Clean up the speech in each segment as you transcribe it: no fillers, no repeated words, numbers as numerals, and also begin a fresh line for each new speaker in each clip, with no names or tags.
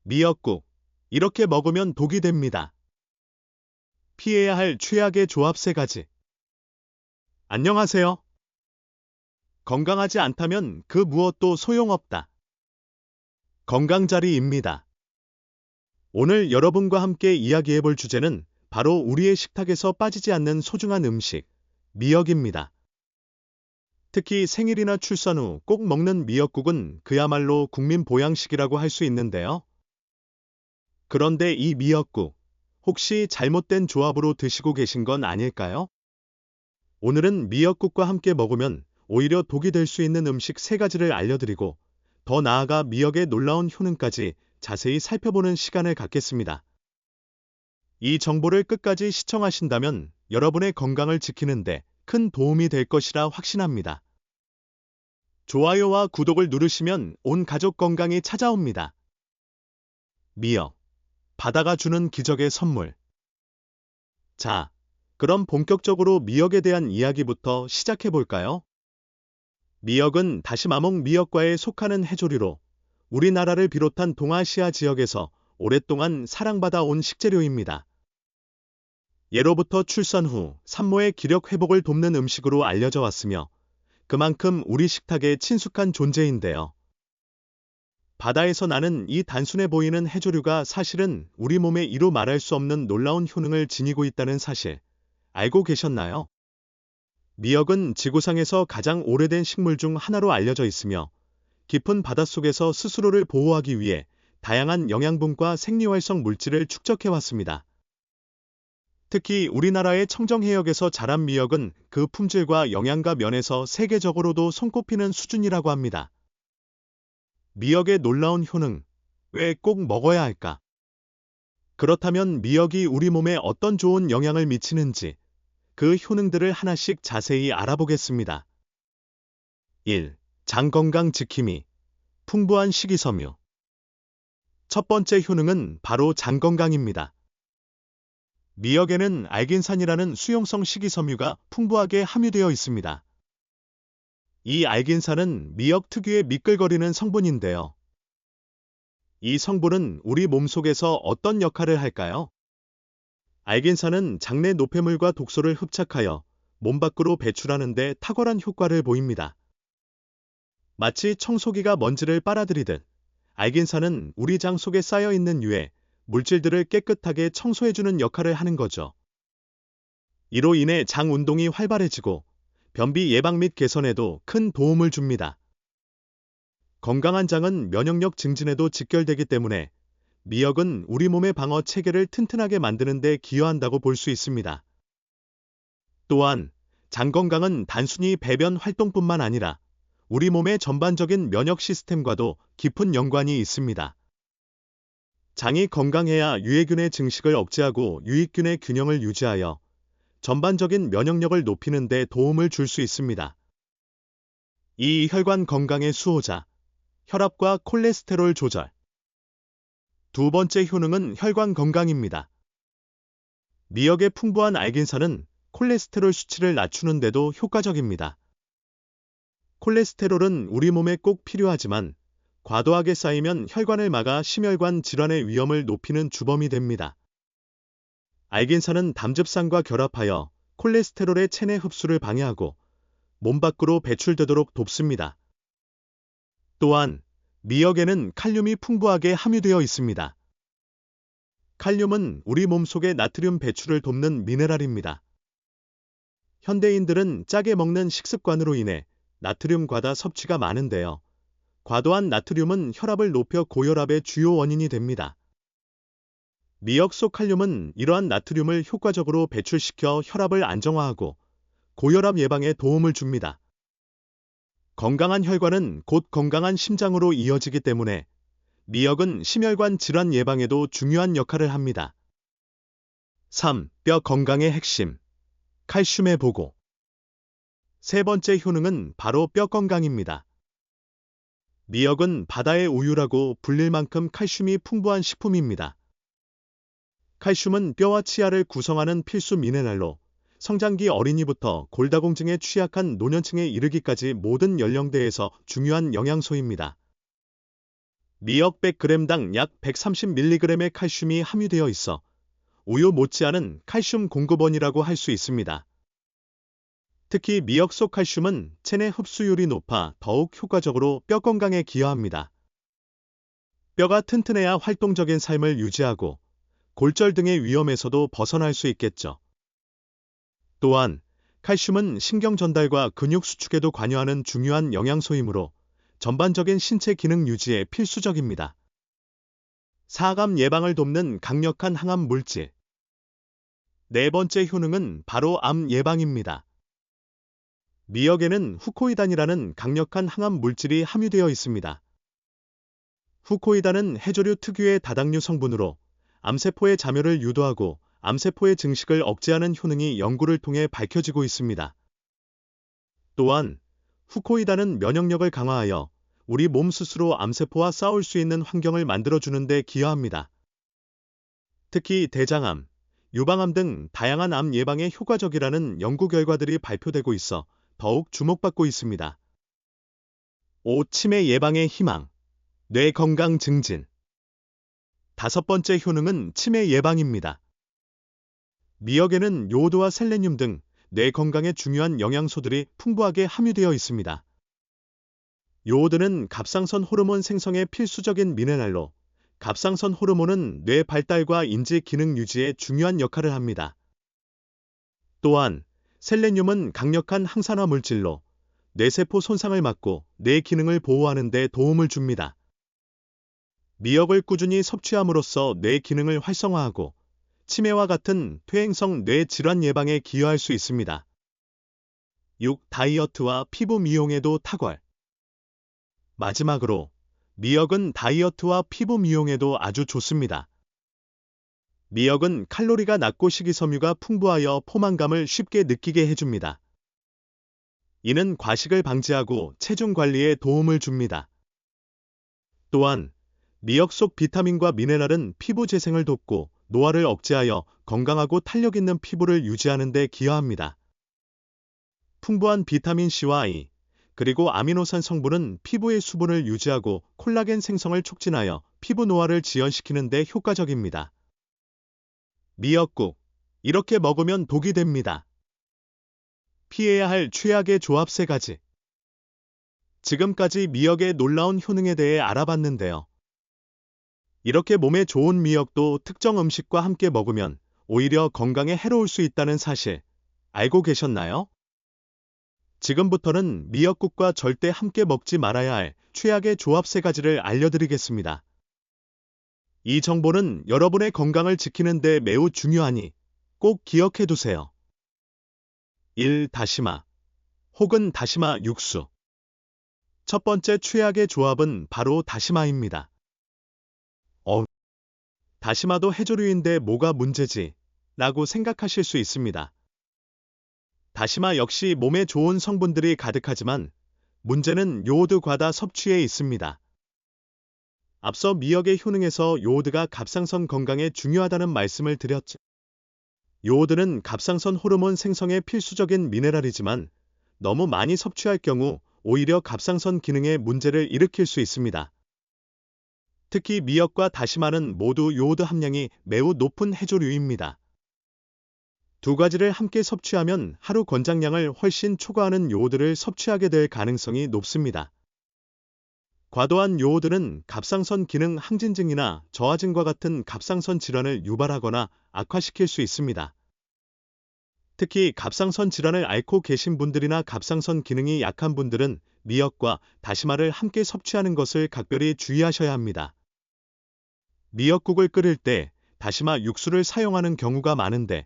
미역국. 이렇게 먹으면 독이 됩니다. 피해야 할 최악의 조합 3가지. 안녕하세요. 건강하지 않다면 그 무엇도 소용없다. 건강자리입니다. 오늘 여러분과 함께 이야기해볼 주제는 바로 우리의 식탁에서 빠지지 않는 소중한 음식, 미역입니다. 특히 생일이나 출산 후 꼭 먹는 미역국은 그야말로 국민 보양식이라고 할 수 있는데요. 그런데 이 미역국, 혹시 잘못된 조합으로 드시고 계신 건 아닐까요? 오늘은 미역국과 함께 먹으면 오히려 독이 될 수 있는 음식 3가지를 알려드리고, 더 나아가 미역의 놀라운 효능까지 자세히 살펴보는 시간을 갖겠습니다. 이 정보를 끝까지 시청하신다면 여러분의 건강을 지키는데 큰 도움이 될 것이라 확신합니다. 좋아요와 구독을 누르시면 온 가족 건강이 찾아옵니다. 미역, 바다가 주는 기적의 선물. 자, 그럼 본격적으로 미역에 대한 이야기부터 시작해볼까요? 미역은 다시마목 미역과에 속하는 해조류로 우리나라를 비롯한 동아시아 지역에서 오랫동안 사랑받아 온 식재료입니다. 예로부터 출산 후 산모의 기력 회복을 돕는 음식으로 알려져 왔으며 그만큼 우리 식탁에 친숙한 존재인데요. 바다에서 나는 이 단순해 보이는 해조류가 사실은 우리 몸에 이루 말할 수 없는 놀라운 효능을 지니고 있다는 사실, 알고 계셨나요? 미역은 지구상에서 가장 오래된 식물 중 하나로 알려져 있으며 깊은 바닷속에서 스스로를 보호하기 위해 다양한 영양분과 생리활성 물질을 축적해왔습니다. 특히 우리나라의 청정해역에서 자란 미역은 그 품질과 영양가 면에서 세계적으로도 손꼽히는 수준이라고 합니다. 미역의 놀라운 효능, 왜 꼭 먹어야 할까? 그렇다면 미역이 우리 몸에 어떤 좋은 영향을 미치는지 그 효능들을 하나씩 자세히 알아보겠습니다. 1. 장 건강 지킴이. 풍부한 식이섬유. 첫 번째 효능은 바로 장 건강입니다. 미역에는 알긴산이라는 수용성 식이섬유가 풍부하게 함유되어 있습니다. 이 알긴산은 미역 특유의 미끌거리는 성분인데요. 이 성분은 우리 몸속에서 어떤 역할을 할까요? 알긴산은 장내 노폐물과 독소를 흡착하여 몸 밖으로 배출하는 데 탁월한 효과를 보입니다. 마치 청소기가 먼지를 빨아들이듯 알긴산은 우리 장 속에 쌓여있는 유해, 물질들을 깨끗하게 청소해주는 역할을 하는 거죠. 이로 인해 장 운동이 활발해지고 변비 예방 및 개선에도 큰 도움을 줍니다. 건강한 장은 면역력 증진에도 직결되기 때문에 미역은 우리 몸의 방어 체계를 튼튼하게 만드는 데 기여한다고 볼 수 있습니다. 또한 장 건강은 단순히 배변 활동뿐만 아니라 우리 몸의 전반적인 면역 시스템과도 깊은 연관이 있습니다. 장이 건강해야 유해균의 증식을 억제하고 유익균의 균형을 유지하여 전반적인 면역력을 높이는 데 도움을 줄 수 있습니다. 이 혈관 건강의 수호자, 혈압과 콜레스테롤 조절. 두 번째 효능은 혈관 건강입니다. 미역의 풍부한 알긴산은 콜레스테롤 수치를 낮추는 데도 효과적입니다. 콜레스테롤은 우리 몸에 꼭 필요하지만 과도하게 쌓이면 혈관을 막아 심혈관 질환의 위험을 높이는 주범이 됩니다. 알긴산은 담즙산과 결합하여 콜레스테롤의 체내 흡수를 방해하고 몸 밖으로 배출되도록 돕습니다. 또한 미역에는 칼륨이 풍부하게 함유되어 있습니다. 칼륨은 우리 몸속의 나트륨 배출을 돕는 미네랄입니다. 현대인들은 짜게 먹는 식습관으로 인해 나트륨 과다 섭취가 많은데요. 과도한 나트륨은 혈압을 높여 고혈압의 주요 원인이 됩니다. 미역 속 칼륨은 이러한 나트륨을 효과적으로 배출시켜 혈압을 안정화하고 고혈압 예방에 도움을 줍니다. 건강한 혈관은 곧 건강한 심장으로 이어지기 때문에 미역은 심혈관 질환 예방에도 중요한 역할을 합니다. 3. 뼈 건강의 핵심. 칼슘의 보고. 세 번째 효능은 바로 뼈 건강입니다. 미역은 바다의 우유라고 불릴 만큼 칼슘이 풍부한 식품입니다. 칼슘은 뼈와 치아를 구성하는 필수 미네랄로 성장기 어린이부터 골다공증에 취약한 노년층에 이르기까지 모든 연령대에서 중요한 영양소입니다. 미역 100g당 약 130mg의 칼슘이 함유되어 있어 우유 못지않은 칼슘 공급원이라고 할 수 있습니다. 특히 미역 속 칼슘은 체내 흡수율이 높아 더욱 효과적으로 뼈 건강에 기여합니다. 뼈가 튼튼해야 활동적인 삶을 유지하고 골절 등의 위험에서도 벗어날 수 있겠죠. 또한 칼슘은 신경 전달과 근육 수축에도 관여하는 중요한 영양소이므로 전반적인 신체 기능 유지에 필수적입니다. 사암 예방을 돕는 강력한 항암 물질. 네 번째 효능은 바로 암 예방입니다. 미역에는 후코이단이라는 강력한 항암 물질이 함유되어 있습니다. 후코이단은 해조류 특유의 다당류 성분으로 암세포의 자멸을 유도하고 암세포의 증식을 억제하는 효능이 연구를 통해 밝혀지고 있습니다. 또한 후코이단은 면역력을 강화하여 우리 몸 스스로 암세포와 싸울 수 있는 환경을 만들어주는 데 기여합니다. 특히 대장암, 유방암 등 다양한 암 예방에 효과적이라는 연구 결과들이 발표되고 있어 더욱 주목받고 있습니다. 5. 치매 예방의 희망. 뇌 건강 증진. 다섯 번째 효능은 치매 예방입니다. 미역에는 요오드와 셀레늄 등 뇌 건강에 중요한 영양소들이 풍부하게 함유되어 있습니다. 요오드는 갑상선 호르몬 생성에 필수적인 미네랄로 갑상선 호르몬은 뇌 발달과 인지 기능 유지에 중요한 역할을 합니다. 또한 셀레늄은 강력한 항산화 물질로 뇌세포 손상을 막고 뇌 기능을 보호하는 데 도움을 줍니다. 미역을 꾸준히 섭취함으로써 뇌 기능을 활성화하고 치매와 같은 퇴행성 뇌 질환 예방에 기여할 수 있습니다. 6. 다이어트와 피부 미용에도 탁월. 마지막으로 미역은 다이어트와 피부 미용에도 아주 좋습니다. 미역은 칼로리가 낮고 식이섬유가 풍부하여 포만감을 쉽게 느끼게 해줍니다. 이는 과식을 방지하고 체중 관리에 도움을 줍니다. 또한 미역 속 비타민과 미네랄은 피부 재생을 돕고 노화를 억제하여 건강하고 탄력 있는 피부를 유지하는 데 기여합니다. 풍부한 비타민 C와 E, 그리고 아미노산 성분은 피부의 수분을 유지하고 콜라겐 생성을 촉진하여 피부 노화를 지연시키는 데 효과적입니다. 미역국. 이렇게 먹으면 독이 됩니다. 피해야 할 최악의 조합 3가지. 지금까지 미역의 놀라운 효능에 대해 알아봤는데요. 이렇게 몸에 좋은 미역도 특정 음식과 함께 먹으면 오히려 건강에 해로울 수 있다는 사실 알고 계셨나요? 지금부터는 미역국과 절대 함께 먹지 말아야 할 최악의 조합 3가지를 알려드리겠습니다. 이 정보는 여러분의 건강을 지키는 데 매우 중요하니 꼭 기억해두세요. 1. 다시마 혹은 다시마 육수. 첫 번째 최악의 조합은 바로 다시마입니다. 다시마도 해조류인데 뭐가 문제지? 라고 생각하실 수 있습니다. 다시마 역시 몸에 좋은 성분들이 가득하지만 문제는 요오드 과다 섭취에 있습니다. 앞서 미역의 효능에서 요오드가 갑상선 건강에 중요하다는 말씀을 드렸죠. 요오드는 갑상선 호르몬 생성에 필수적인 미네랄이지만 너무 많이 섭취할 경우 오히려 갑상선 기능에 문제를 일으킬 수 있습니다. 특히 미역과 다시마는 모두 요오드 함량이 매우 높은 해조류입니다. 두 가지를 함께 섭취하면 하루 권장량을 훨씬 초과하는 요오드를 섭취하게 될 가능성이 높습니다. 과도한 요오드는 갑상선 기능 항진증이나 저하증과 같은 갑상선 질환을 유발하거나 악화시킬 수 있습니다. 특히 갑상선 질환을 앓고 계신 분들이나 갑상선 기능이 약한 분들은 미역과 다시마를 함께 섭취하는 것을 각별히 주의하셔야 합니다. 미역국을 끓일 때 다시마 육수를 사용하는 경우가 많은데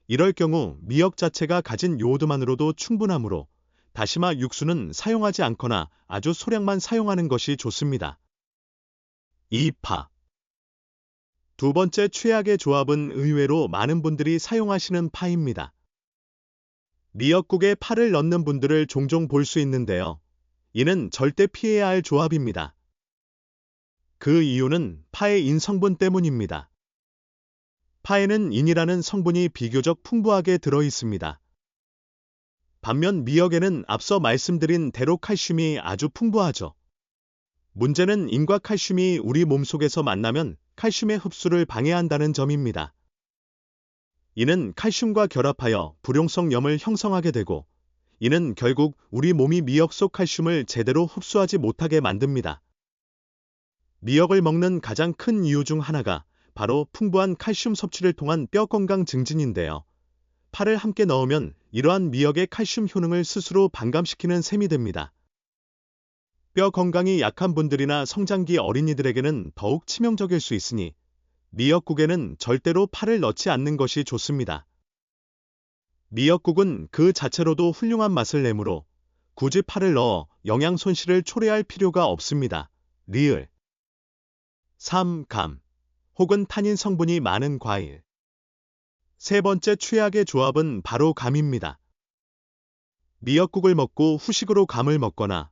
이럴 경우 미역 자체가 가진 요오드만으로도 충분하므로 다시마 육수는 사용하지 않거나 아주 소량만 사용하는 것이 좋습니다. 2. 파. 두 번째 최악의 조합은 의외로 많은 분들이 사용하시는 파입니다. 미역국에 파를 넣는 분들을 종종 볼 수 있는데요. 이는 절대 피해야 할 조합입니다. 그 이유는 파의 인 성분 때문입니다. 파에는 인이라는 성분이 비교적 풍부하게 들어 있습니다. 반면 미역에는 앞서 말씀드린 대로 칼슘이 아주 풍부하죠. 문제는 인과 칼슘이 우리 몸속에서 만나면 칼슘의 흡수를 방해한다는 점입니다. 이는 칼슘과 결합하여 불용성 염을 형성하게 되고, 이는 결국 우리 몸이 미역 속 칼슘을 제대로 흡수하지 못하게 만듭니다. 미역을 먹는 가장 큰 이유 중 하나가 바로 풍부한 칼슘 섭취를 통한 뼈 건강 증진인데요. 파를 함께 넣으면 이러한 미역의 칼슘 효능을 스스로 반감시키는 셈이 됩니다. 뼈 건강이 약한 분들이나 성장기 어린이들에게는 더욱 치명적일 수 있으니 미역국에는 절대로 파를 넣지 않는 것이 좋습니다. 미역국은 그 자체로도 훌륭한 맛을 내므로 굳이 파를 넣어 영양 손실을 초래할 필요가 없습니다. 리을 3. 감 혹은 타닌 성분이 많은 과일. 세 번째 최악의 조합은 바로 감입니다. 미역국을 먹고 후식으로 감을 먹거나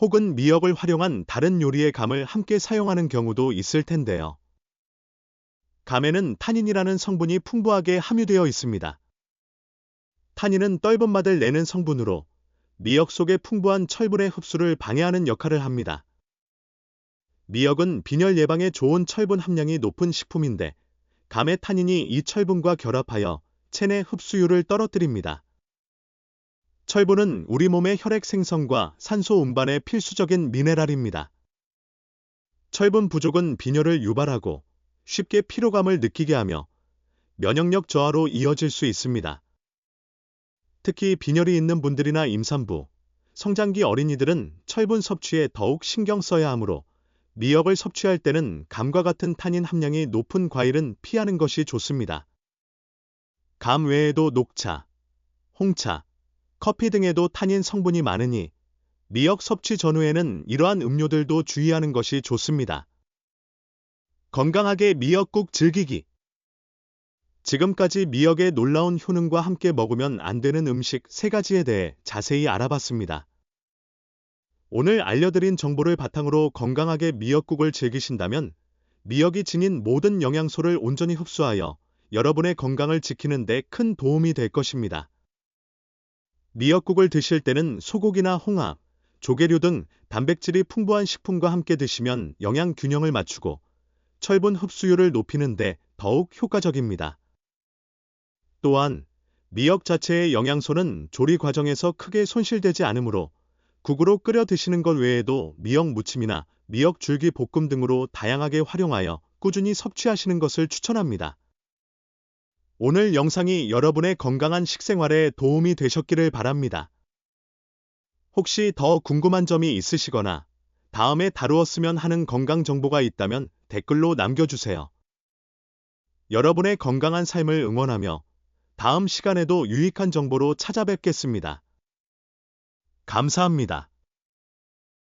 혹은 미역을 활용한 다른 요리의 감을 함께 사용하는 경우도 있을 텐데요. 감에는 타닌이라는 성분이 풍부하게 함유되어 있습니다. 타닌은 떫은 맛을 내는 성분으로 미역 속의 풍부한 철분의 흡수를 방해하는 역할을 합니다. 미역은 빈혈 예방에 좋은 철분 함량이 높은 식품인데 감의 타닌이 이 철분과 결합하여 체내 흡수율을 떨어뜨립니다. 철분은 우리 몸의 혈액 생성과 산소 운반에 필수적인 미네랄입니다. 철분 부족은 빈혈을 유발하고 쉽게 피로감을 느끼게 하며 면역력 저하로 이어질 수 있습니다. 특히 빈혈이 있는 분들이나 임산부, 성장기 어린이들은 철분 섭취에 더욱 신경 써야 하므로 미역을 섭취할 때는 감과 같은 타닌 함량이 높은 과일은 피하는 것이 좋습니다. 감 외에도 녹차, 홍차, 커피 등에도 타닌 성분이 많으니 미역 섭취 전후에는 이러한 음료들도 주의하는 것이 좋습니다. 건강하게 미역국 즐기기. 지금까지 미역의 놀라운 효능과 함께 먹으면 안 되는 음식 3가지에 대해 자세히 알아봤습니다. 오늘 알려드린 정보를 바탕으로 건강하게 미역국을 즐기신다면 미역이 지닌 모든 영양소를 온전히 흡수하여 여러분의 건강을 지키는 데 큰 도움이 될 것입니다. 미역국을 드실 때는 소고기나 홍합, 조개류 등 단백질이 풍부한 식품과 함께 드시면 영양 균형을 맞추고 철분 흡수율을 높이는 데 더욱 효과적입니다. 또한 미역 자체의 영양소는 조리 과정에서 크게 손실되지 않으므로 국으로 끓여 드시는 것 외에도 미역 무침이나 미역 줄기 볶음 등으로 다양하게 활용하여 꾸준히 섭취하시는 것을 추천합니다. 오늘 영상이 여러분의 건강한 식생활에 도움이 되셨기를 바랍니다. 혹시 더 궁금한 점이 있으시거나 다음에 다루었으면 하는 건강 정보가 있다면 댓글로 남겨주세요. 여러분의 건강한 삶을 응원하며 다음 시간에도 유익한 정보로 찾아뵙겠습니다. 감사합니다.